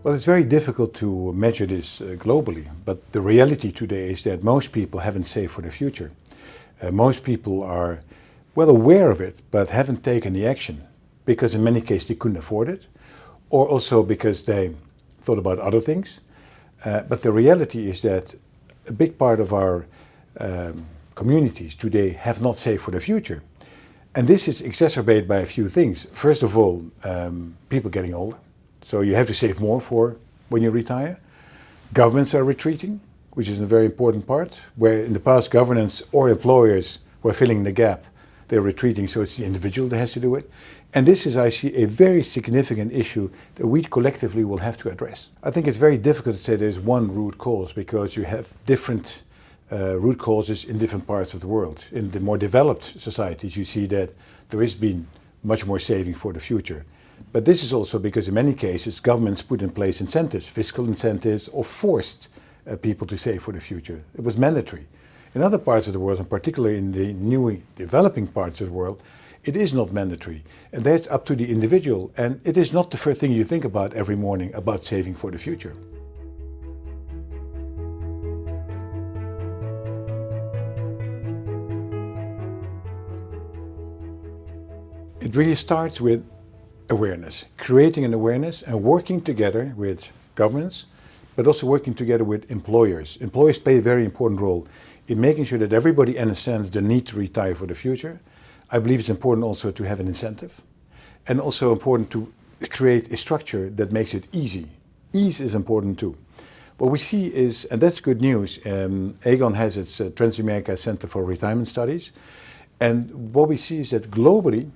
Well, it's very difficult to measure this globally, but the reality today is that most people haven't saved for the future. Most people are well aware of it, but haven't taken the action because in many cases they couldn't afford it, or also because they thought about other things. But the reality is that a big part of our communities today have not saved for the future. And this is exacerbated by a few things. First of all, people getting older. So you have to save more for when you retire. Governments are retreating, which is a very important part, where in the past governments or employers were filling the gap. They're retreating, so it's the individual that has to do it. And this is, I see, a very significant issue that we collectively will have to address. I think it's very difficult to say there's one root cause because you have different root causes in different parts of the world. In the more developed societies, you see that there has been much more saving for the future. But this is also because in many cases governments put in place incentives, fiscal incentives, or forced people to save for the future. It was mandatory. In other parts of the world, and particularly in the newly developing parts of the world, it is not mandatory. And that's up to the individual. And it is not the first thing you think about every morning about saving for the future. It really starts with awareness, creating an awareness and working together with governments, but also working together with employers. Employers play a very important role in making sure that everybody understands the need to retire for the future. I believe it's important also to have an incentive and also important to create a structure that makes it easy. Ease is important too. What we see is, and that's good news, Aegon has its Trans-America Center for Retirement Studies. And what we see is that globally,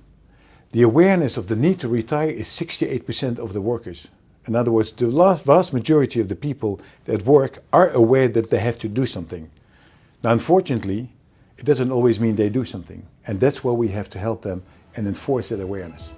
the awareness of the need to retire is 68% of the workers. In other words, the vast majority of the people that work are aware that they have to do something. Now, unfortunately, it doesn't always mean they do something. And that's where we have to help them and enforce that awareness.